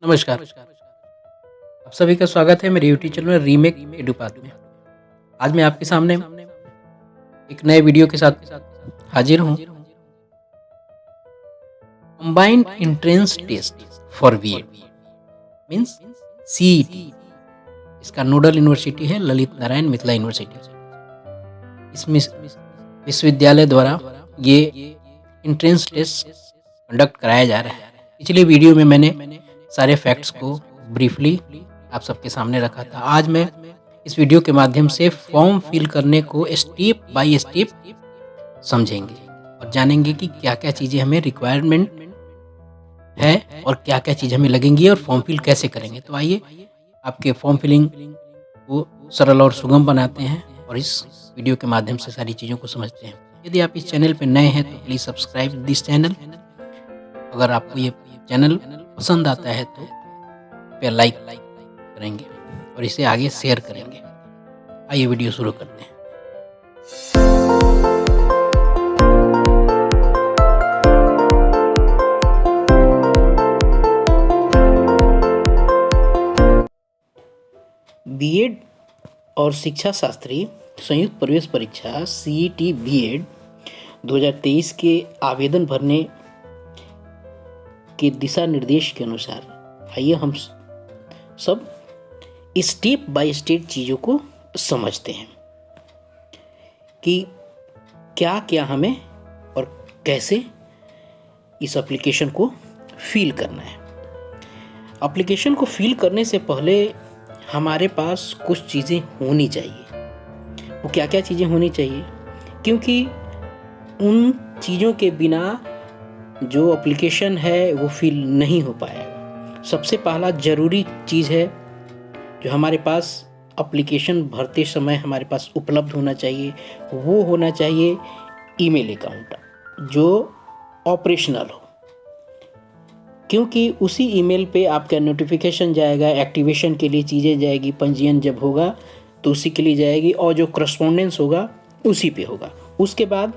नमस्कार। आप सभी का स्वागत है मेरे यूट्यूब चैनल रीमेक एडुपात में। आज मैं आपके सामने एक नए वीडियो के साथ हाजिर हूँ। Combined entrance test for BEd means CET. इसका नोडल यूनिवर्सिटी है ललित नारायण मिथिला यूनिवर्सिटी। इसमें विश्वविद्यालय द्वारा ये एंट्रेंस टेस्ट कंडक्ट कराया जा रहा है। पिछले वीडियो में मैंने सारे फैक्ट्स को ब्रीफली आप सबके सामने रखा था। आज मैं इस वीडियो के माध्यम से फॉर्म फिल करने को स्टेप बाय स्टेप समझेंगे और जानेंगे कि क्या क्या चीज़ें हमें रिक्वायरमेंट है और क्या क्या चीज़ हमें लगेंगी और फॉर्म फिल कैसे करेंगे। तो आइए आपके फॉर्म फिलिंग को सरल और सुगम बनाते हैं और इस वीडियो के माध्यम से सारी चीज़ों को समझते हैं। यदि आप इस चैनल पर नए हैं तो प्लीज़ सब्सक्राइब दिस चैनल। अगर आपको ये चैनल पसंद आता है तो पे लाइक करेंगे और इसे आगे शेयर करेंगे। आइए वीडियो शुरू करते हैं। बीएड और शिक्षा शास्त्री संयुक्त प्रवेश परीक्षा सीईटी बीएड 2023 के आवेदन भरने के दिशा निर्देश के अनुसार आइए हम सब स्टेप बाय स्टेप चीज़ों को समझते हैं कि क्या क्या हमें और कैसे इस एप्लीकेशन को फिल करना है। एप्लीकेशन को फिल करने से पहले हमारे पास कुछ चीज़ें होनी चाहिए। वो क्या क्या चीज़ें होनी चाहिए, क्योंकि उन चीज़ों के बिना जो एप्लीकेशन है वो फिल नहीं हो पाएगा। सबसे पहला ज़रूरी चीज़ है जो हमारे पास एप्लीकेशन भरते समय हमारे पास उपलब्ध होना चाहिए, वो होना चाहिए ईमेल अकाउंट जो ऑपरेशनल हो, क्योंकि उसी ईमेल पे आपका नोटिफिकेशन जाएगा, एक्टिवेशन के लिए चीज़ें जाएगी, पंजीयन जब होगा तो उसी के लिए जाएगी और जो करस्पॉन्डेंस होगा उसी पे होगा। उसके बाद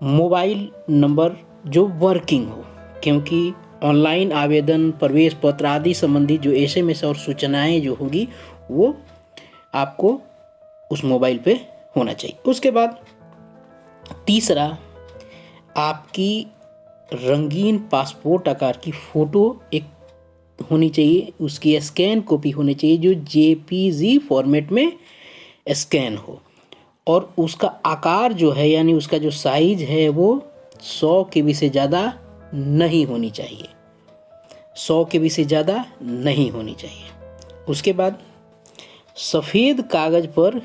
मोबाइल नंबर जो वर्किंग हो, क्योंकि ऑनलाइन आवेदन, प्रवेश पत्र आदि संबंधी जो एसएमएस और सूचनाएं जो होगी वो आपको उस मोबाइल पे होना चाहिए। उसके बाद तीसरा, आपकी रंगीन पासपोर्ट आकार की फ़ोटो एक होनी चाहिए, उसकी स्कैन कॉपी होनी चाहिए जो जेपीजी फॉर्मेट में स्कैन हो, और उसका आकार जो है यानी उसका जो साइज है वो 100 KB से ज़्यादा नहीं होनी चाहिए, 100 KB से ज़्यादा नहीं होनी चाहिए। उसके बाद सफ़ेद कागज़ पर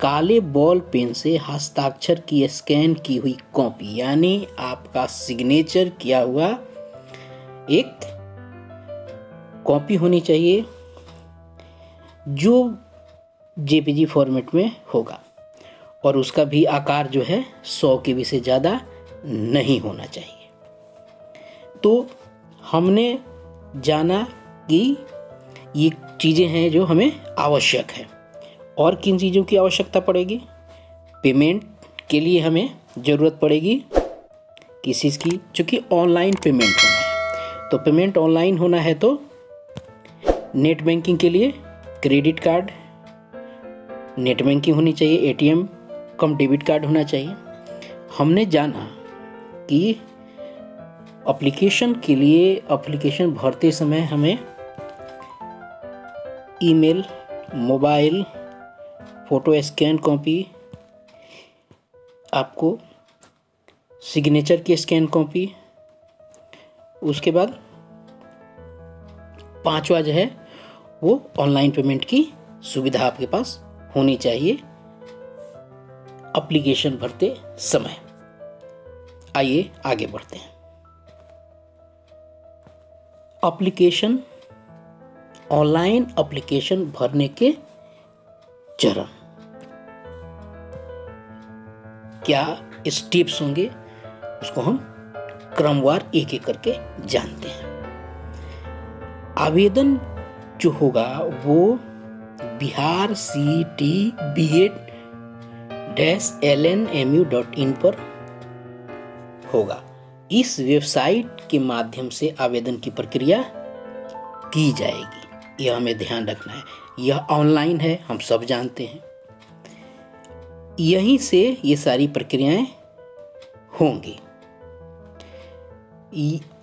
काले बॉल पेन से हस्ताक्षर की स्कैन की हुई कॉपी यानी आपका सिग्नेचर किया हुआ एक कॉपी होनी चाहिए जो जेपीजी फॉर्मेट में होगा, और उसका भी आकार जो है 100 KB से ज़्यादा नहीं होना चाहिए। तो हमने जाना कि ये चीज़ें हैं जो हमें आवश्यक है। और किन चीज़ों की आवश्यकता पड़ेगी? पेमेंट के लिए हमें ज़रूरत पड़ेगी किस चीज़ की, चूँकि ऑनलाइन पेमेंट होना है। तो पेमेंट ऑनलाइन होना है तो नेट बैंकिंग के लिए क्रेडिट कार्ड, नेट बैंकिंग होनी चाहिए, एटीएम कम डेबिट कार्ड होना चाहिए। हमने जाना कि एप्लीकेशन के लिए एप्लीकेशन भरते समय हमें email, mobile, photo scan copy, आपको सिग्नेचर की स्कैन कॉपी, उसके बाद पांचवा जो है वो ऑनलाइन पेमेंट की सुविधा आपके पास होनी चाहिए एप्लीकेशन भरते समय। आइए आगे बढ़ते हैं। एप्लीकेशन, ऑनलाइन एप्लीकेशन भरने के चरण क्या स्टेप्स होंगे उसको हम क्रमवार एक एक करके जानते हैं। आवेदन जो होगा वो बिहार CET BED-lnmu.in पर होगा। इस वेबसाइट के माध्यम से आवेदन की प्रक्रिया की जाएगी। यह हमें ध्यान रखना है। यह ऑनलाइन है, हम सब जानते हैं। यहीं से ये सारी प्रक्रियाएं होंगी।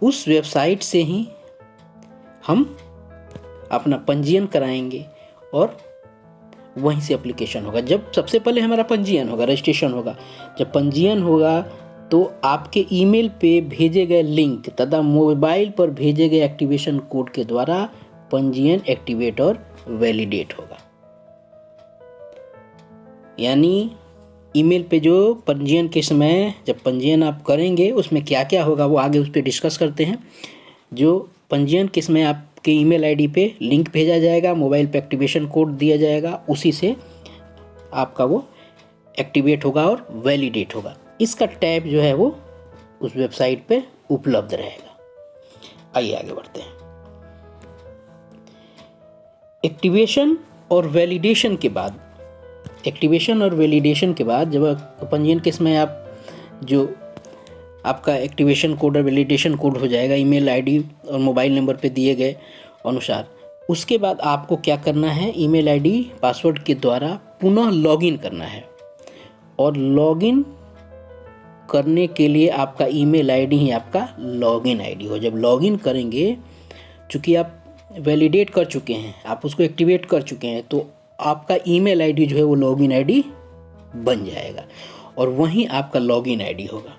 उस वेबसाइट से ही हम अपना पंजीयन कराएंगे और वहीं से एप्लीकेशन होगा। जब सबसे पहले हमारा पंजीयन होगा, रजिस्ट्रेशन होगा। जब पंजीयन होगा तो आपके ईमेल पे भेजे गए लिंक तथा मोबाइल पर भेजे गए एक्टिवेशन कोड के द्वारा पंजीयन एक्टिवेट और वैलिडेट होगा। यानी ईमेल पे जो पंजीयन के समय जब पंजीयन आप करेंगे उसमें क्या क्या होगा वो आगे उस पर डिस्कस करते हैं। जो पंजीयन के समय आपके ईमेल आईडी पे लिंक भेजा जाएगा, मोबाइल पे एक्टिवेशन कोड दिया जाएगा, उसी से आपका वो एक्टिवेट होगा और वैलिडेट होगा। इसका टैब जो है वो उस वेबसाइट पे उपलब्ध रहेगा। आइए आगे बढ़ते हैं। एक्टिवेशन और वैलिडेशन के बाद जब पंजीयन के समय आप जो आपका एक्टिवेशन कोड और वैलिडेशन कोड हो जाएगा ईमेल आईडी और मोबाइल नंबर पे दिए गए अनुसार, उसके बाद आपको क्या करना है, ईमेल आईडी पासवर्ड के द्वारा पुनः लॉगिन करना है। और लॉगिन करने के लिए आपका ईमेल आईडी ही आपका लॉगिन आईडी हो। जब लॉगिन करेंगे, चूँकि आप वैलिडेट कर चुके हैं, आप उसको एक्टिवेट कर चुके हैं, तो आपका ईमेल आईडी जो है वो लॉगिन आईडी बन जाएगा और वहीं आपका लॉगिन आईडी होगा।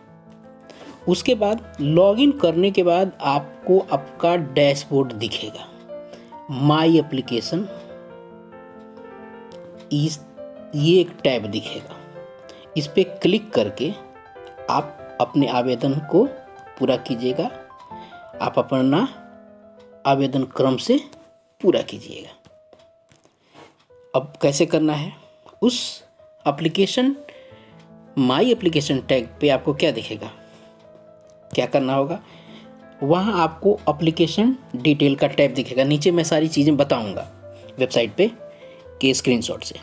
उसके बाद लॉगिन करने के बाद आपको आपका डैशबोर्ड दिखेगा, माई एप्लीकेशन, ये एक टैब दिखेगा। इस पे क्लिक करके आप अपने आवेदन को पूरा कीजिएगा। आप अपना आवेदन क्रम से पूरा कीजिएगा। अब कैसे करना है, उस एप्लीकेशन माई एप्लीकेशन टैग पे आपको क्या दिखेगा, क्या करना होगा, वहाँ आपको एप्लीकेशन डिटेल का टैब दिखेगा। नीचे मैं सारी चीज़ें बताऊंगा वेबसाइट पे के स्क्रीनशॉट से।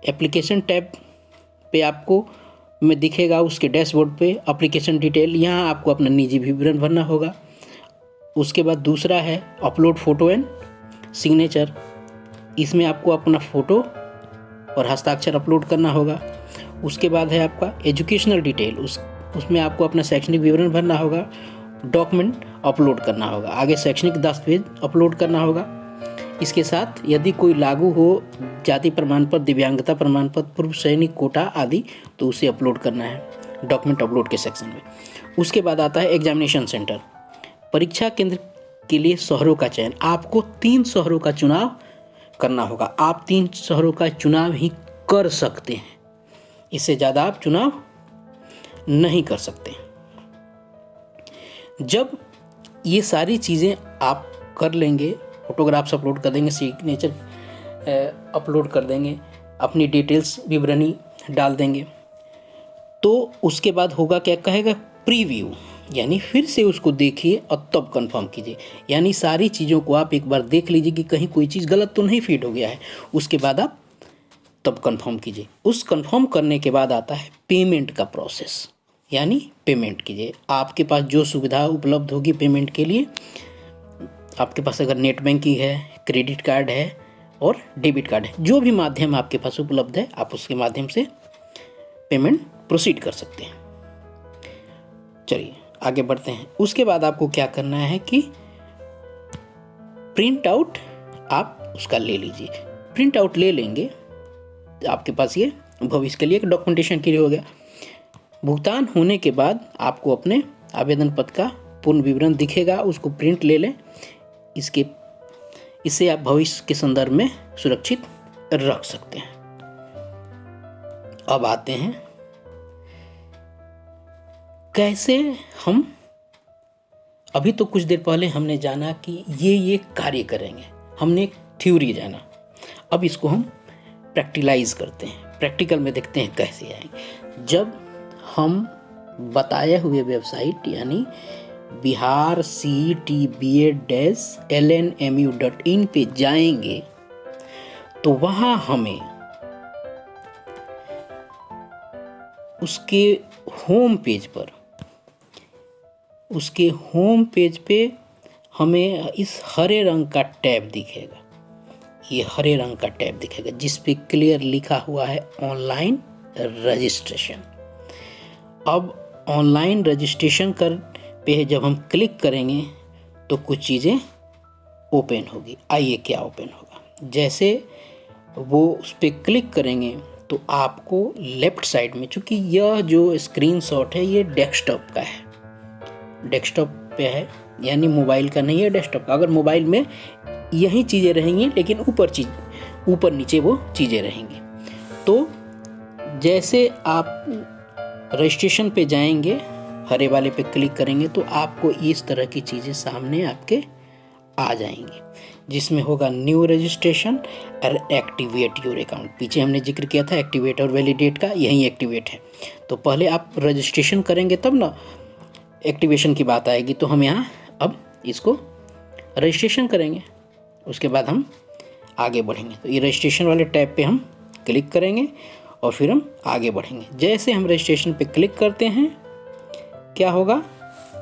एप्लीकेशन टैब पे आपको में दिखेगा उसके डैशबोर्ड पे एप्लीकेशन डिटेल। यहाँ आपको अपना निजी विवरण भरना होगा। उसके बाद दूसरा है अपलोड फ़ोटो एंड सिग्नेचर। इसमें आपको अपना फ़ोटो और हस्ताक्षर अपलोड करना होगा। उसके बाद है आपका एजुकेशनल डिटेल, उसमें आपको अपना शैक्षणिक विवरण भरना होगा, डॉक्यूमेंट अपलोड करना होगा, आगे शैक्षणिक दस्तावेज अपलोड करना होगा। इसके साथ यदि कोई लागू हो जाति प्रमाण पत्र, दिव्यांगता प्रमाण पत्र, पूर्व सैनिक कोटा आदि, तो उसे अपलोड करना है डॉक्यूमेंट अपलोड के सेक्शन में। उसके बाद आता है एग्जामिनेशन सेंटर। परीक्षा केंद्र के लिए शहरों का चयन, आपको 3 शहरों का चुनाव करना होगा। आप 3 शहरों का चुनाव ही कर सकते हैं, इससे ज़्यादा आप चुनाव नहीं कर सकते। जब ये सारी चीज़ें आप कर लेंगे, फोटोग्राफ्स अपलोड कर देंगे, सिग्नेचर अपलोड कर देंगे, अपनी डिटेल्स विवरणी डाल देंगे, तो उसके बाद होगा क्या, कहेगा प्रीव्यू, यानी फिर से उसको देखिए और तब कंफर्म कीजिए। यानी सारी चीज़ों को आप एक बार देख लीजिए कि कहीं कोई चीज़ गलत तो नहीं फीड हो गया है। उसके बाद आप तब कंफर्म कीजिए। उस कंफर्म करने के बाद आता है पेमेंट का प्रोसेस, यानी पेमेंट कीजिए। आपके पास जो सुविधा उपलब्ध होगी पेमेंट के लिए, आपके पास अगर नेट बैंकिंग है, क्रेडिट कार्ड है और डेबिट कार्ड है, जो भी माध्यम आपके पास उपलब्ध है, आप उसके माध्यम से पेमेंट प्रोसीड कर सकते हैं। चलिए आगे बढ़ते हैं। उसके बाद आपको क्या करना है कि प्रिंट आउट आप उसका ले लीजिए। प्रिंट आउट ले लेंगे, आपके पास ये भविष्य के लिए एक डॉक्यूमेंटेशन के लिए हो गया। भुगतान होने के बाद आपको अपने आवेदन पत्र का पूर्ण विवरण दिखेगा, उसको प्रिंट ले लें। इससे आप भविष्य के संदर्भ में सुरक्षित रख सकते हैं। अब आते हैं कैसे हम, अभी तो कुछ देर पहले हमने जाना कि ये कार्य करेंगे, हमने एक थ्योरी जाना। अब इसको हम प्रैक्टिलाइज करते हैं, प्रैक्टिकल में देखते हैं कैसे आएंगे। जब हम बताए हुए वेबसाइट यानी biharctba-lnmu.in पे जाएंगे तो वहाँ हमें उसके होम पेज पर उसके होम पेज पे हमें इस हरे रंग का टैब दिखेगा। ये हरे रंग का टैब दिखेगा जिस पे क्लियर लिखा हुआ है ऑनलाइन रजिस्ट्रेशन। अब ऑनलाइन रजिस्ट्रेशन कर पे जब हम क्लिक करेंगे तो कुछ चीज़ें ओपन होगी। आइए क्या ओपन होगा। जैसे वो उस पर क्लिक करेंगे तो आपको लेफ्ट साइड में, चूँकि यह जो स्क्रीनशॉट है ये डेस्कटॉप का है, डेस्कटॉप पे है, यानी मोबाइल का नहीं है, डेस्कटॉप का। अगर मोबाइल में यही चीज़ें रहेंगी लेकिन ऊपर नीचे वो चीज़ें रहेंगी। तो जैसे आप रजिस्ट्रेशन पे जाएंगे, हरे वाले पे क्लिक करेंगे तो आपको इस तरह की चीज़ें सामने आपके आ जाएंगी, जिसमें होगा न्यू रजिस्ट्रेशन और एक्टिवेट योर अकाउंट। पीछे हमने जिक्र किया था एक्टिवेट और वैलिडेट का, यही एक्टिवेट है। तो पहले आप रजिस्ट्रेशन करेंगे तब ना एक्टिवेशन की बात आएगी। तो हम यहाँ अब इसको रजिस्ट्रेशन करेंगे, उसके बाद हम आगे बढ़ेंगे। तो ये रजिस्ट्रेशन वाले टैब पे हम क्लिक करेंगे और फिर हम आगे बढ़ेंगे। जैसे हम रजिस्ट्रेशन पे क्लिक करते हैं क्या होगा,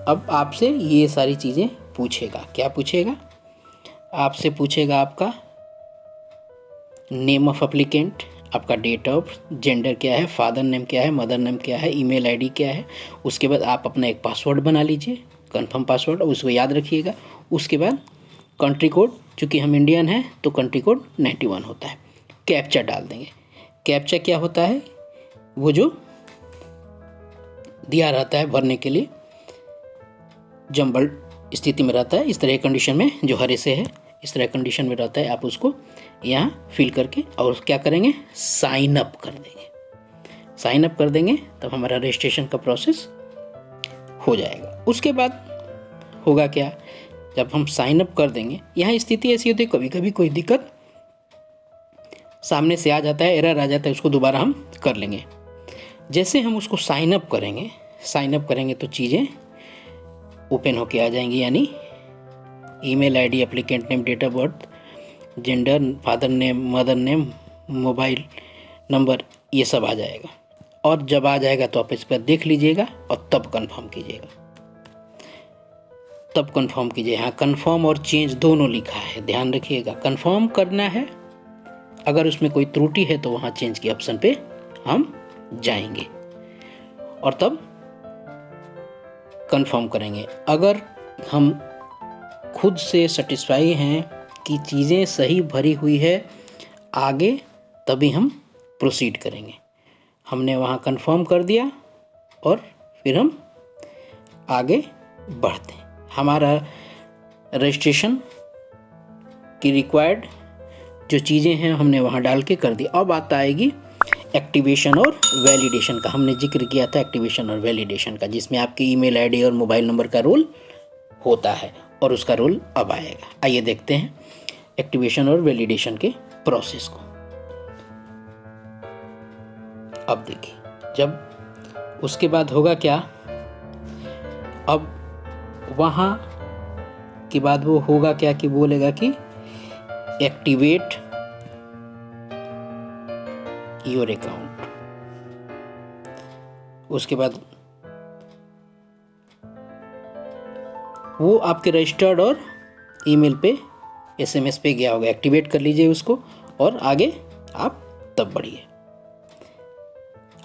अब आपसे ये सारी चीज़ें पूछेगा। क्या पूछेगा? आपसे पूछेगा आपका नेम ऑफ एप्लीकेंट, आपका डेट ऑफ, जेंडर क्या है, फादर नेम क्या है, मदर नेम क्या है, ईमेल आईडी क्या है। उसके बाद आप अपना एक पासवर्ड बना लीजिए, कंफर्म पासवर्ड, उसको याद रखिएगा। उसके बाद कंट्री कोड, चूँकि हम इंडियन हैं तो कंट्री कोड 91 होता है। कैप्चा डाल देंगे। कैप्चा क्या होता है? वो जो दिया रहता है भरने के लिए, जंबल स्थिति में रहता है, इस तरह कंडीशन में, जो हरे से है इस तरह कंडीशन में रहता है, आप उसको यहाँ फिल करके और क्या करेंगे, साइन अप कर देंगे। साइन अप कर देंगे तब हमारा रजिस्ट्रेशन का प्रोसेस हो जाएगा। उसके बाद होगा क्या, जब हम साइन अप कर देंगे, यहाँ स्थिति ऐसी होती है कभी कभी कोई दिक्कत सामने से आ जाता है, एरर आ जाता है, उसको दोबारा हम कर लेंगे। जैसे हम उसको साइन अप करेंगे तो चीज़ें ओपन होके आ जाएंगी, यानी email ID, applicant name, date of birth, gender, father name, mother name, mobile number, ये सब आ जाएगा। और जब आ जाएगा तो आप इस पर देख लीजिएगा और तब कंफर्म कीजिएगा। हाँ, कंफर्म और चेंज दोनों लिखा है, ध्यान रखिएगा। कंफर्म करना है, अगर उसमें कोई त्रुटि है तो वहाँ चेंज के ऑप्शन पे हम जाएंगे और तब कंफर्म करेंगे। अगर हम खुद से सेटिस्फाई हैं कि चीज़ें सही भरी हुई है आगे, तभी हम प्रोसीड करेंगे। हमने वहाँ कंफर्म कर दिया और फिर हम आगे बढ़ते हैं। हमारा रजिस्ट्रेशन की रिक्वायर्ड जो चीज़ें हैं हमने वहाँ डाल के कर दी। अब आता आएगी एक्टिवेशन और वैलिडेशन का। हमने जिक्र किया था एक्टिवेशन और वैलिडेशन का, जिसमें आपकी ईमेल आईडी और मोबाइल नंबर का रोल होता है और उसका रोल अब आएगा। आइए देखते हैं एक्टिवेशन और वैलिडेशन के प्रोसेस को। अब देखिए, जब उसके बाद होगा क्या, अब वहाँ के बाद वो होगा क्या कि बोलेगा कि एक्टिवेट योर अकाउंट। उसके बाद वो आपके रजिस्टर्ड और ईमेल पे, एसएमएस पे गया होगा, एक्टिवेट कर लीजिए उसको और आगे आप तब बढ़िए।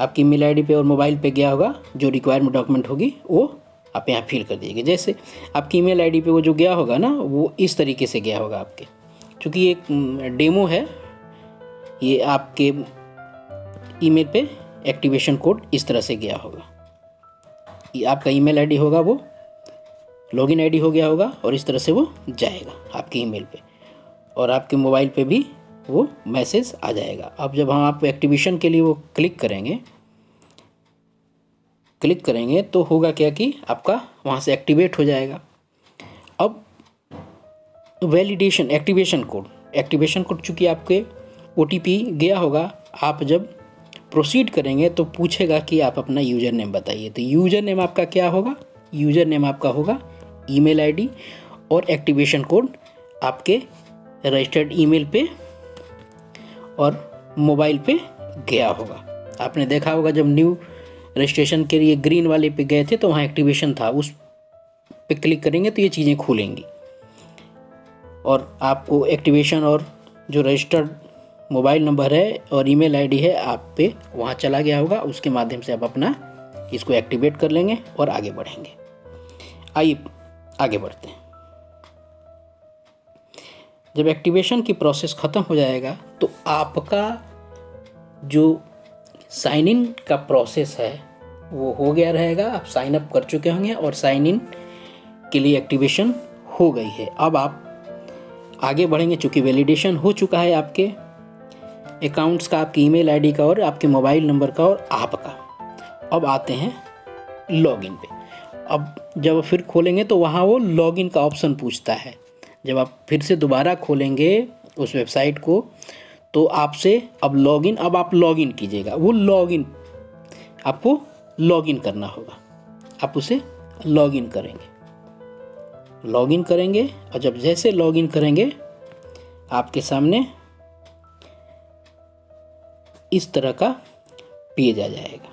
आपकी ईमेल आईडी पे और मोबाइल पे गया होगा, जो रिक्वायरमेंट डॉक्यूमेंट होगी वो आप यहाँ फिल कर दीजिए। जैसे आपकी ईमेल आईडी पे वो जो गया होगा ना, वो इस तरीके से गया होगा आपके, क्योंकि ये एक डेमो है, ये आपके ईमेल पे एक्टिवेशन कोड इस तरह से गया होगा। ये आपका ईमेल आईडी होगा, वो लॉगिन आईडी हो गया होगा और इस तरह से वो जाएगा आपके ईमेल पे और आपके मोबाइल पे भी वो मैसेज आ जाएगा। अब जब हम आप एक्टिवेशन के लिए वो क्लिक करेंगे तो होगा क्या कि आपका वहाँ से एक्टिवेट हो जाएगा। अब वैलिडेशन, एक्टिवेशन कोड चूँकि आपके OTP गया होगा, आप जब प्रोसीड करेंगे तो पूछेगा कि आप अपना यूज़र नेम बताइए। तो यूज़र नेम आपका क्या होगा, यूज़र नेम आपका होगा ईमेल आईडी और एक्टिवेशन कोड आपके रजिस्टर्ड ईमेल पे और मोबाइल पे गया होगा। आपने देखा होगा जब न्यू रजिस्ट्रेशन के लिए ग्रीन वाले पे गए थे तो वहाँ एक्टिवेशन था, उस पे क्लिक करेंगे तो ये चीज़ें खुलेंगी और आपको एक्टिवेशन और जो रजिस्टर्ड मोबाइल नंबर है और ईमेल आईडी है आप पे वहाँ चला गया होगा, उसके माध्यम से आप अपना इसको एक्टिवेट कर लेंगे और आगे बढ़ेंगे। आइए आगे बढ़ते हैं। जब एक्टिवेशन की प्रोसेस ख़त्म हो जाएगा तो आपका जो साइन इन का प्रोसेस है वो हो गया रहेगा। आप साइन अप कर चुके होंगे और साइन इन के लिए एक्टिवेशन हो गई है। अब आप आगे बढ़ेंगे, चूँकि वैलिडेशन हो चुका है आपके अकाउंट्स का, आपकी ईमेल आईडी का और आपके मोबाइल नंबर का और आपका। अब आते हैं लॉगिन पे। अब जब फिर खोलेंगे तो वहाँ वो लॉगिन का ऑप्शन पूछता है। जब आप फिर से दोबारा खोलेंगे उस वेबसाइट को तो आपसे अब लॉगिन, अब आप लॉगिन कीजिएगा। वो लॉगिन आपको लॉगिन करना होगा, आप उसे लॉगिन करेंगे। लॉगिन करेंगे और जब जैसे लॉगिन करेंगे आपके सामने इस तरह का पेज आ जाएगा।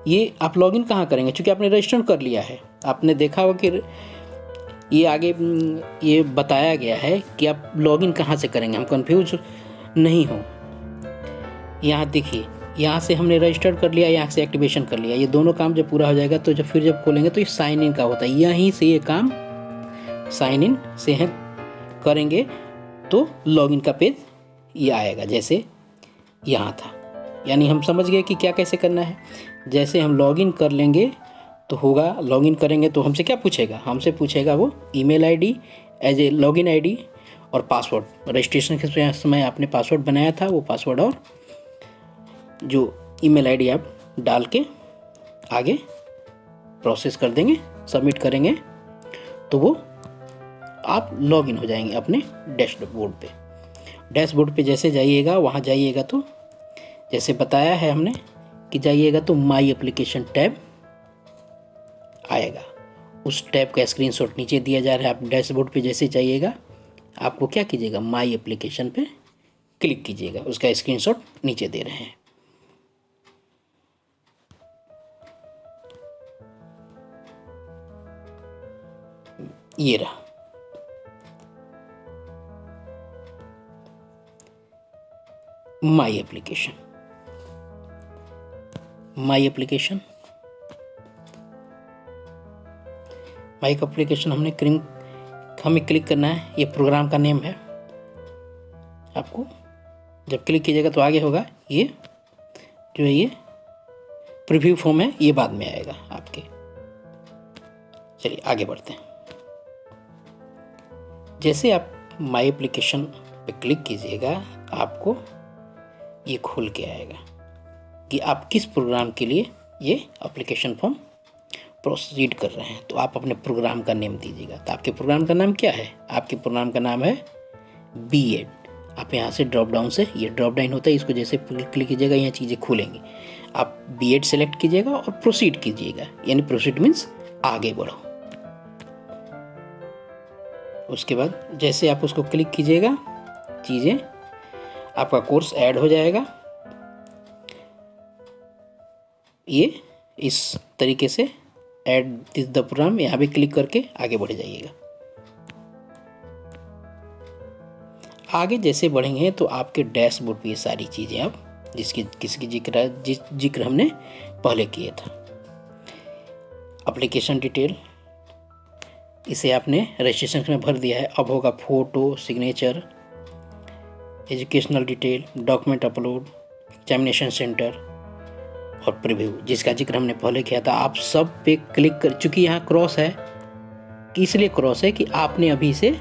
ये आप लॉगिन कहाँ करेंगे? क्योंकि आपने रजिस्टर कर लिया है, आपने देखा हो कि ये आगे ये बताया गया है कि आप लॉगिन कहाँ से करेंगे, हम कंफ्यूज नहीं हो। यहाँ देखिए, यहाँ से हमने रजिस्टर कर लिया, यहाँ से एक्टिवेशन कर लिया। ये दोनों काम जब पूरा हो जाएगा तो जब खोलेंगे तो ये साइन इन का होता है। यहीं से ये काम साइन इन से है करेंगे तो लॉगिन का पेज ये आएगा जैसे यहाँ था। यानी हम समझ गए कि क्या कैसे करना है। जैसे हम लॉगिन कर लेंगे तो होगा, लॉगिन करेंगे तो हमसे क्या पूछेगा? हमसे पूछेगा वो email ID as a login ID और पासवर्ड। रजिस्ट्रेशन के समय आपने पासवर्ड बनाया था, वो पासवर्ड और जो ईमेल आईडी आप डाल के आगे प्रोसेस कर देंगे, सबमिट करेंगे तो वो आप लॉगिन हो जाएंगे अपने डैशबोर्ड पे। डैशबोर्ड पे जैसे जाइएगा, वहाँ जाइएगा तो जैसे बताया है हमने कि जाइएगा तो माई एप्लीकेशन टैब आएगा। उस टैब का स्क्रीनशॉट नीचे दिया जा रहा है। आप डैशबोर्ड पे जैसे जाइएगा आपको क्या कीजिएगा, माई एप्लीकेशन पे क्लिक कीजिएगा। उसका स्क्रीनशॉट नीचे दे रहे हैं। ये रहा। My application, my application, my application हमें क्लिक करना है। ये प्रोग्राम का नेम है। आपको जब क्लिक कीजिएगा तो आगे होगा ये जो है, ये प्रीव्यू फॉर्म है, ये बाद में आएगा आपके। चलिए आगे बढ़ते हैं। जैसे आप माई एप्लीकेशन पे क्लिक कीजिएगा आपको ये खुल के आएगा कि आप किस प्रोग्राम के लिए ये एप्लीकेशन फॉर्म प्रोसीड कर रहे हैं। तो आप अपने प्रोग्राम का नेम दीजिएगा। तो आपके प्रोग्राम का नाम क्या है? आपके प्रोग्राम का नाम है B.Ed। आप यहाँ से ड्रॉप डाउन से, ये ड्रॉप डाउन होता है, इसको जैसे क्लिक कीजिएगा यहाँ चीज़ें खुलेंगी। आप B.Ed सेलेक्ट कीजिएगा और प्रोसीड कीजिएगा, यानी प्रोसीड मीन्स आगे बढ़ो। उसके बाद जैसे आप उसको क्लिक कीजिएगा चीज़ें, आपका कोर्स ऐड हो जाएगा। ये इस तरीके से ऐड दिस द प्रोग्राम, यहाँ पे क्लिक करके आगे बढ़ जाइएगा। आगे जैसे बढ़ेंगे तो आपके डैशबोर्ड पे ये सारी चीज़ें आप किसकी जिक्र हमने पहले किए था। एप्लीकेशन डिटेल, इसे आपने रजिस्ट्रेशन में भर दिया है। अब होगा photo, signature, educational detail, document upload, examination centre और प्रीव्यू, जिसका जिक्र हमने पहले किया था। आप सब पे क्लिक कर, चूँकि यहाँ क्रॉस है, कि इसलिए क्रॉस है कि आपने अभी इसे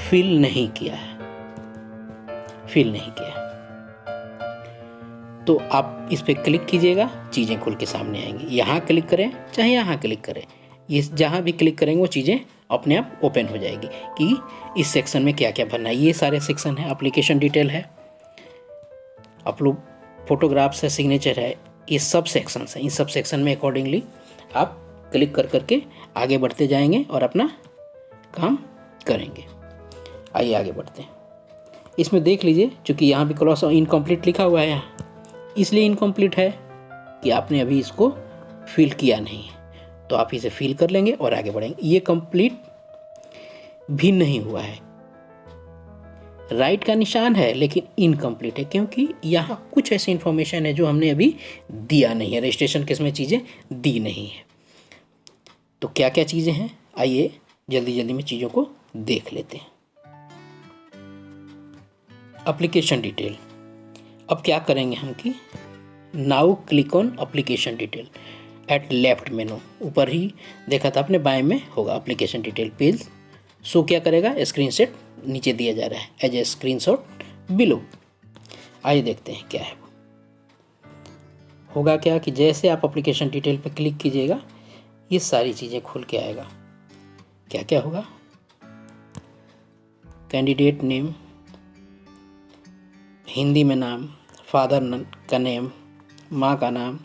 फिल नहीं किया है, तो आप इस पे क्लिक कीजिएगा, चीज़ें खुल के सामने आएंगी। यहाँ क्लिक करें चाहे यहाँ क्लिक करें, ये जहाँ भी क्लिक करेंगे वो चीज़ें अपने आप ओपन हो जाएगी कि इस सेक्शन में क्या क्या भरना है। ये सारे सेक्शन है। एप्लीकेशन डिटेल है, अपलोड फोटोग्राफ्स है, सिग्नेचर है, ये सब सेक्शंस हैं। इन सब सेक्शन में अकॉर्डिंगली आप क्लिक कर करके आगे बढ़ते जाएंगे और अपना काम करेंगे। आइए आगे बढ़ते हैं। इसमें देख लीजिए, चूँकि यहाँ भी क्रॉस इनकम्प्लीट लिखा हुआ है, यहाँ इसलिए इनकम्प्लीट है कि आपने अभी इसको फिल किया नहीं है। तो आप इसे फिल कर लेंगे और आगे बढ़ेंगे। ये कंप्लीट भी नहीं हुआ है, राइट का निशान है लेकिन इनकम्प्लीट है, क्योंकि यहाँ कुछ ऐसी इंफॉर्मेशन है जो हमने अभी दिया नहीं है, रजिस्ट्रेशन केस में चीज़ें दी नहीं है। तो क्या क्या चीज़ें हैं, आइए जल्दी जल्दी में चीज़ों को देख लेते हैं। एप्लीकेशन डिटेल, अब क्या करेंगे हम कि now click on application detail at left menu, ऊपर ही देखा था आपने, बाएं में होगा एप्लीकेशन डिटेल पेज। सो क्या करेगा, स्क्रीनशॉट नीचे दिया जा रहा है एज ए स्क्रीनशॉट बिलो। आइए देखते हैं क्या है। होगा क्या कि जैसे आप एप्लीकेशन डिटेल पर क्लिक कीजिएगा ये सारी चीज़ें खुल के आएगा। क्या क्या होगा, कैंडिडेट नेम, हिंदी में नाम, फादर का नेम, माँ का नाम,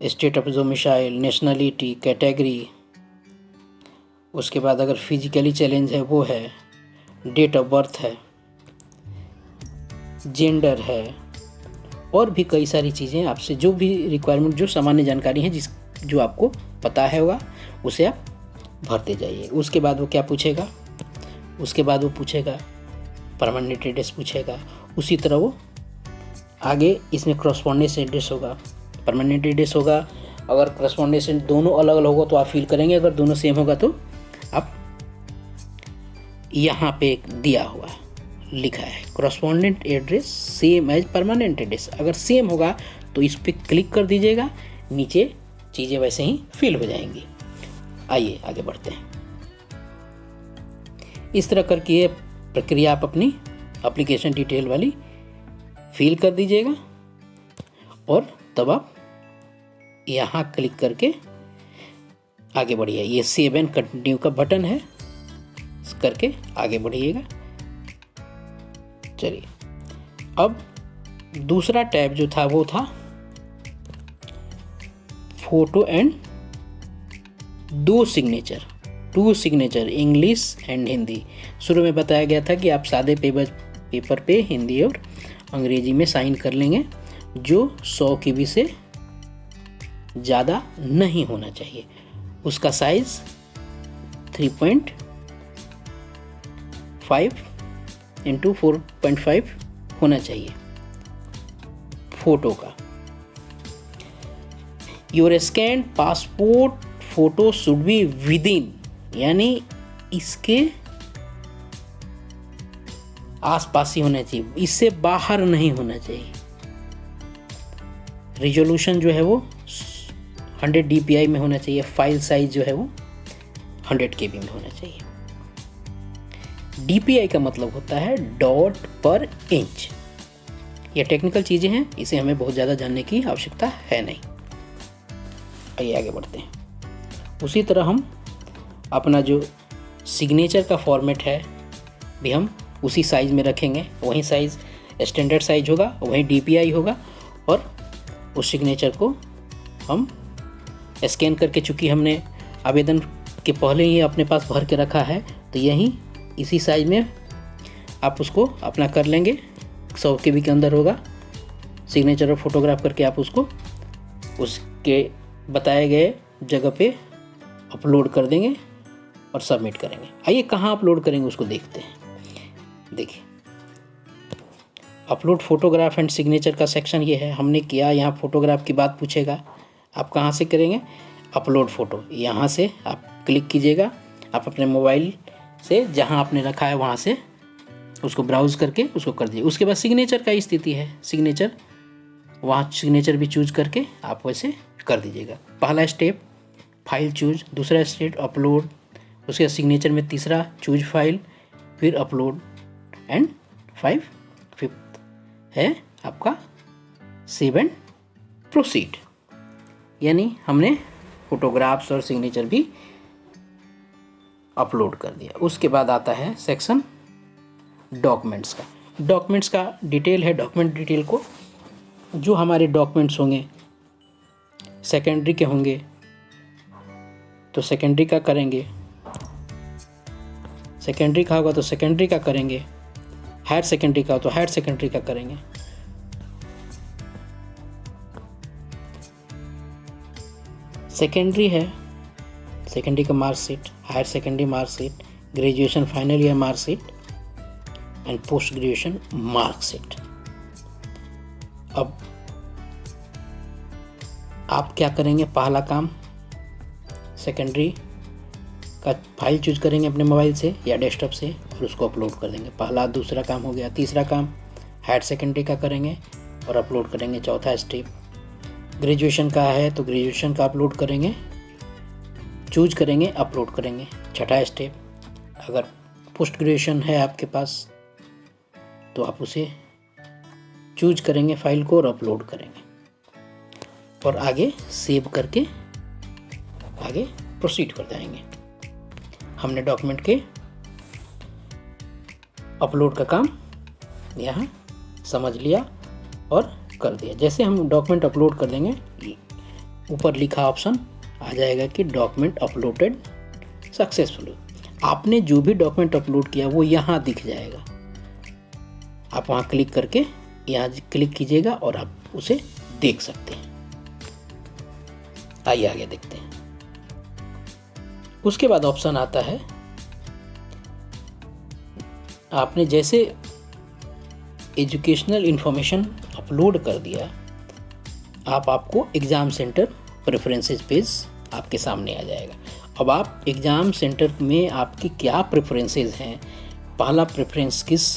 state of domicile, nationality, category, उसके बाद अगर फिजिकली चैलेंज है वो है, डेट ऑफ बर्थ है, जेंडर है, और भी कई सारी चीज़ें आपसे जो भी रिक्वायरमेंट, जो सामान्य जानकारी है जो आपको पता है होगा उसे आप भरते जाइए। उसके बाद वो क्या पूछेगा, उसके बाद वो पूछेगा परमानेंट एड्रेस पूछेगा। उसी तरह वो आगे इसमें करस्पॉन्डेंस एड्रेस होगा, परमानेंट एड्रेस होगा। अगर करस्पॉन्डेंस दोनों अलग अलग होगा तो आप फिल करेंगे, अगर दोनों सेम होगा तो आप यहाँ पे दिया हुआ लिखा है correspondent address same as permanent address. अगर सेम होगा तो इस पर क्लिक कर दीजिएगा, नीचे चीज़ें वैसे ही फिल हो जाएंगी। आइए आगे बढ़ते हैं। इस तरह करके ये प्रक्रिया आप अपनी एप्लीकेशन डिटेल वाली फिल कर दीजिएगा और तब आप यहाँ क्लिक करके आगे बढ़िए। ये सेव एंड कंटिन्यू का बटन है, करके आगे बढ़िएगा। चलिए, अब दूसरा टैब जो था वो था photo and two signature English and Hindi. शुरू में बताया गया था कि आप सादे पेपर पे हिंदी और अंग्रेजी में साइन कर लेंगे, जो 100 KB से ज़्यादा नहीं होना चाहिए। उसका साइज 3.5 इंटू 4.5 होना चाहिए फोटो का। Your scan passport photo should be with in, यानी इसके आसपास ही होना चाहिए, इससे बाहर नहीं होना चाहिए। रिजोल्यूशन जो है वो 100 DPI में होना चाहिए। फाइल साइज जो है वो 100 KB में होना चाहिए। DPI का मतलब होता है डॉट पर इंच। ये टेक्निकल चीज़ें हैं, इसे हमें बहुत ज़्यादा जानने की आवश्यकता है नहीं। आइए आगे बढ़ते हैं। उसी तरह हम अपना जो सिग्नेचर का फॉर्मेट है भी हम उसी साइज़ में रखेंगे। वही साइज़ स्टैंडर्ड साइज होगा, वही DPI होगा, और उस सिग्नेचर को हम स्कैन करके, चूँकि हमने आवेदन के पहले ही अपने पास भर के रखा है, तो यही इसी साइज में आप उसको अपना कर लेंगे। 100 KB के अंदर होगा सिग्नेचर और फोटोग्राफ करके आप उसको उसके बताए गए जगह पे अपलोड कर देंगे और सबमिट करेंगे। आइए कहाँ अपलोड करेंगे उसको देखते हैं। देखिए, अपलोड फोटोग्राफ एंड सिग्नेचर का सेक्शन ये है। हमने किया, यहाँ फोटोग्राफ की बात पूछेगा, आप कहाँ से करेंगे, अपलोड फ़ोटो। यहाँ से आप क्लिक कीजिएगा, आप अपने मोबाइल से जहाँ आपने रखा है वहाँ से उसको ब्राउज़ करके उसको कर दीजिए। उसके बाद सिग्नेचर का स्थिति है, सिग्नेचर, वहाँ सिग्नेचर भी चूज करके आप वैसे कर दीजिएगा। पहला स्टेप फाइल चूज, दूसरा स्टेप अपलोड, उसके सिग्नेचर में तीसरा चूज फाइल, फिर अपलोड एंड 5th है आपका सेव एंड प्रोसीड। यानी हमने फोटोग्राफ्स और सिग्नेचर भी अपलोड कर दिया। उसके बाद आता है सेक्शन डॉक्यूमेंट्स का। डॉक्यूमेंट्स का डिटेल है। डॉक्यूमेंट डिटेल को जो हमारे डॉक्यूमेंट्स होंगे सेकेंडरी के होंगे तो सेकेंडरी का करेंगे, सेकेंडरी का होगा तो सेकेंडरी का करेंगे, हायर सेकेंडरी का हो तो हायर सेकेंडरी का करेंगे। सेकेंडरी है, सेकेंडरी का marksheet, higher secondary marksheet, graduation final year marksheet and post graduation marksheet. अब आप क्या करेंगे, पहला काम सेकेंडरी का फाइल चूज करेंगे अपने मोबाइल से या डेस्कटॉप से और उसको अपलोड कर देंगे। पहला दूसरा काम हो गया। तीसरा काम हायर सेकेंडरी का करेंगे और अपलोड करेंगे। चौथा स्टेप ग्रेजुएशन का है तो ग्रेजुएशन का अपलोड करेंगे, चूज करेंगे, अपलोड करेंगे। छठा स्टेप अगर पोस्ट ग्रेजुएशन है आपके पास तो आप उसे चूज करेंगे फाइल को और अपलोड करेंगे और आगे सेव करके आगे प्रोसीड कर जाएंगे। हमने डॉक्यूमेंट के अपलोड का काम यहाँ समझ लिया और कर दिया। जैसे हम डॉक्यूमेंट अपलोड कर देंगे, ऊपर लिखा ऑप्शन आ जाएगा कि डॉक्यूमेंट अपलोडेड सक्सेसफुली। आपने जो भी डॉक्यूमेंट अपलोड किया वो यहाँ दिख जाएगा। आप वहाँ क्लिक करके यहाँ क्लिक कीजिएगा और आप उसे देख सकते हैं। आइए आगे देखते हैं। उसके बाद ऑप्शन आता है, आपने जैसे एजुकेशनल इंफॉर्मेशन अपलोड कर दिया, आपको एग्ज़ाम सेंटर प्रेफरेंसेस पेज आपके सामने आ जाएगा। अब आप एग्ज़ाम सेंटर में आपकी क्या प्रेफरेंसेस हैं, पहला प्रेफरेंस किस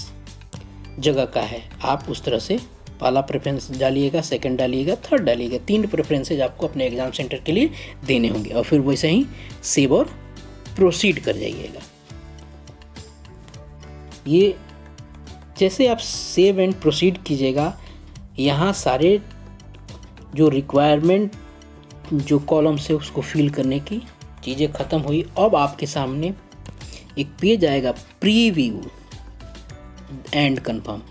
जगह का है, आप उस तरह से पहला प्रेफरेंस डालिएगा, सेकंड डालिएगा, थर्ड डालिएगा। 3 प्रेफरेंसेज आपको अपने एग्ज़ाम सेंटर के लिए देने होंगे और फिर वैसे ही सेव और प्रोसीड कर जाइएगा। ये जैसे आप सेव एंड प्रोसीड कीजिएगा, यहाँ सारे जो रिक्वायरमेंट जो कॉलम से उसको फिल करने की चीज़ें ख़त्म हुई। अब आपके सामने एक पेज आएगा, प्रीव्यू एंड कंफर्म।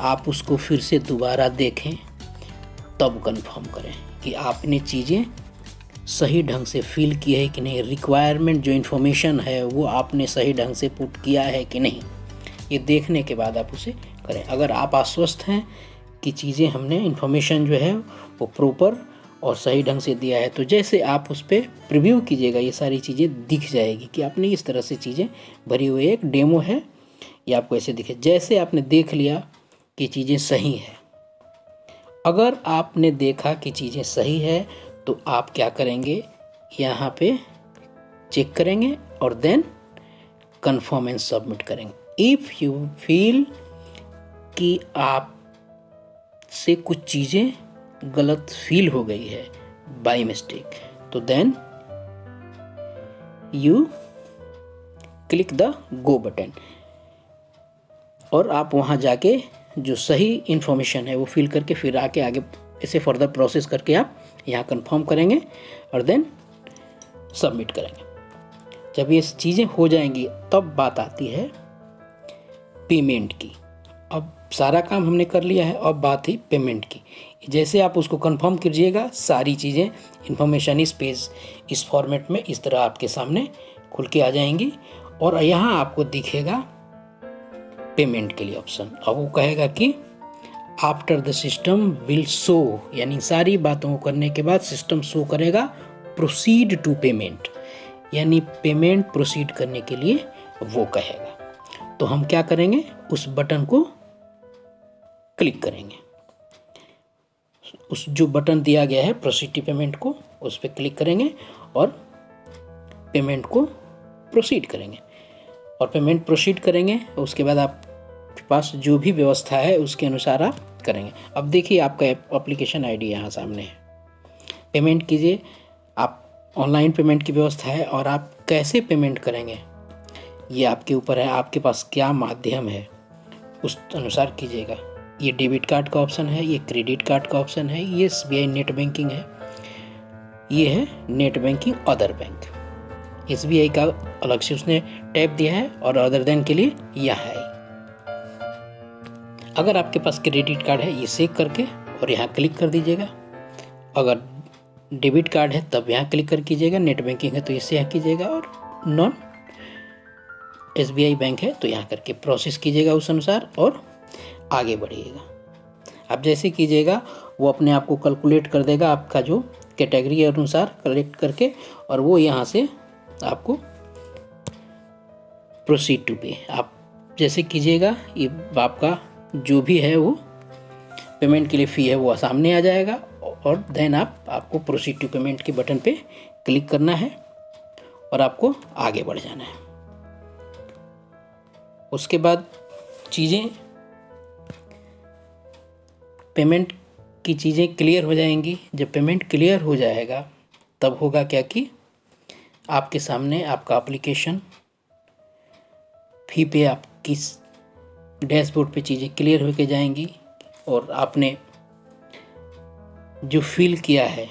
आप उसको फिर से दोबारा देखें तब कंफर्म करें कि आपने चीज़ें सही ढंग से फिल की है कि नहीं, रिक्वायरमेंट जो इन्फॉर्मेशन है वो आपने सही ढंग से पुट किया है कि नहीं। ये देखने के बाद आप उसे करें। अगर आप आश्वस्त हैं कि चीज़ें हमने इन्फॉर्मेशन जो है वो प्रॉपर और सही ढंग से दिया है, तो जैसे आप उस पर प्रीव्यू कीजिएगा ये सारी चीज़ें दिख जाएगी कि आपने इस तरह से चीज़ें भरी हुई। एक डेमो है, ये आपको ऐसे दिखे। जैसे आपने देख लिया कि चीज़ें सही है, अगर आपने देखा कि चीज़ें सही है तो आप क्या करेंगे, यहाँ पे चेक करेंगे और देन कंफर्म एंड सबमिट करेंगे। इफ़ यू फील कि आप से कुछ चीज़ें गलत फील हो गई है बाय मिस्टेक, तो then you click the go button और आप वहाँ जाके जो सही इन्फॉर्मेशन है वो फिल करके फिर आगे इसे फर्दर प्रोसेस करके आप यहाँ कंफर्म करेंगे और देन सबमिट करेंगे। जब ये चीज़ें हो जाएंगी तब बात आती है पेमेंट की। अब सारा काम हमने कर लिया है, अब बात ही पेमेंट की। जैसे आप उसको कंफर्म कीजिएगा, सारी चीज़ें इन्फॉर्मेशन इस पेज इस फॉर्मेट में इस तरह आपके सामने खुल के आ जाएंगी और यहाँ आपको दिखेगा पेमेंट के लिए ऑप्शन। अब वो कहेगा कि after the system will show, यानी सारी बातों को करने के बाद सिस्टम शो करेगा प्रोसीड टू पेमेंट, यानी पेमेंट प्रोसीड करने के लिए वो कहेगा। तो हम क्या करेंगे, उस बटन को क्लिक करेंगे। उस जो बटन दिया गया है प्रोसीड टू पेमेंट को, उस पर क्लिक करेंगे और पेमेंट को प्रोसीड करेंगे और पेमेंट प्रोसीड करेंगे। उसके बाद आपके पास जो भी व्यवस्था है उसके अनुसार आप करेंगे। अब देखिए आपका एप्लीकेशन आईडी यहाँ सामने है, पेमेंट कीजिए। आप ऑनलाइन पेमेंट की व्यवस्था है और आप कैसे पेमेंट करेंगे ये आपके ऊपर है, आपके पास क्या माध्यम है उस अनुसार कीजिएगा। ये डेबिट कार्ड का ऑप्शन है, ये क्रेडिट कार्ड का ऑप्शन है, ये SBI नेट बैंकिंग है, ये है net banking other bank. SBI का अलग से उसने टैब दिया है और अदर देन के लिए यह है। अगर आपके पास क्रेडिट कार्ड है ये सेव करके और यहाँ क्लिक कर दीजिएगा। अगर डेबिट कार्ड है तब यहाँ क्लिक कर कीजिएगा, नेट बैंकिंग है तो इससे यहाँ कीजिएगा और नॉन SBI बैंक है तो यहाँ करके प्रोसेस कीजिएगा उस अनुसार और आगे बढ़िएगा। आप जैसे कीजिएगा वो अपने आप को कैलकुलेट कर देगा आपका जो कैटेगरी अनुसार कलेक्ट करके, और वो यहाँ से आपको प्रोसीड टू पे आप जैसे कीजिएगा, ये आपका जो भी है वो पेमेंट के लिए फ़ी है वो सामने आ जाएगा, और देन आपको प्रोसीड टू पेमेंट के बटन पे क्लिक करना है और आपको आगे बढ़ जाना है। उसके बाद चीज़ें पेमेंट की चीज़ें क्लियर हो जाएंगी। जब पेमेंट क्लियर हो जाएगा तब होगा क्या कि आपके सामने आपका एप्लीकेशन फ़ी पे आपकी डैशबोर्ड पे चीज़ें क्लियर होके जाएंगी, और आपने जो फिल किया है,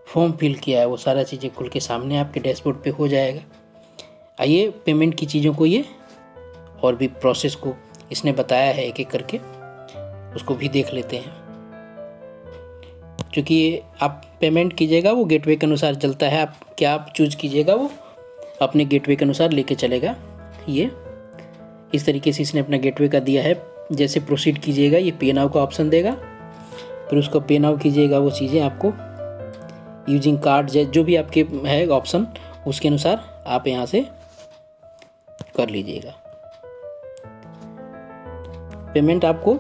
फॉर्म फिल किया है, वो सारा चीज़ें खुल के सामने आपके डैशबोर्ड पे हो जाएगा। आइए पेमेंट की चीज़ों को, ये और भी प्रोसेस को इसने बताया है एक एक करके, उसको भी देख लेते हैं। क्योंकि ये आप पेमेंट कीजिएगा वो गेटवे के अनुसार चलता है, आप क्या आप चूज कीजिएगा वो अपने गेटवे के अनुसार लेके चलेगा। ये इस तरीके से इसने अपना गेटवे का दिया है। जैसे प्रोसीड कीजिएगा ये पे नाउ का ऑप्शन देगा, फिर उसको पे नाउ कीजिएगा, वो चीज़ें आपको यूजिंग कार्ड जो भी आपके है ऑप्शन, उसके अनुसार आप यहाँ से कर लीजिएगा। पेमेंट आपको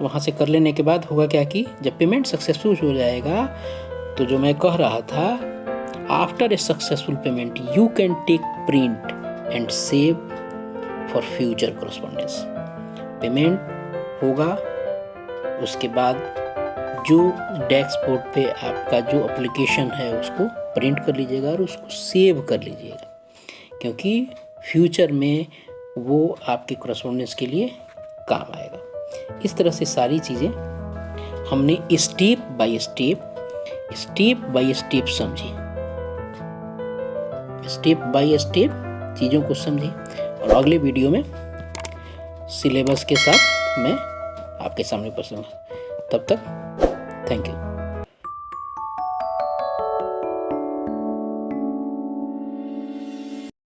वहाँ से कर लेने के बाद होगा क्या कि जब पेमेंट सक्सेसफुल हो जाएगा, तो जो मैं कह रहा था, after a successful payment you can take print and save for future correspondence. Payment होगा, उसके बाद जो डैशबोर्ड पे आपका जो एप्लीकेशन है उसको प्रिंट कर लीजिएगा और उसको सेव कर लीजिएगा, क्योंकि फ्यूचर में वो आपके कॉरेस्पॉन्डेंस के लिए काम आएगा। इस तरह से सारी चीज़ें हमने स्टेप बाय स्टेप समझी, स्टेप बाय स्टेप चीज़ों को समझी, और अगले वीडियो में सिलेबस के साथ मैं आपके सामने पहुंचूंगा। तब तक थैंक यू।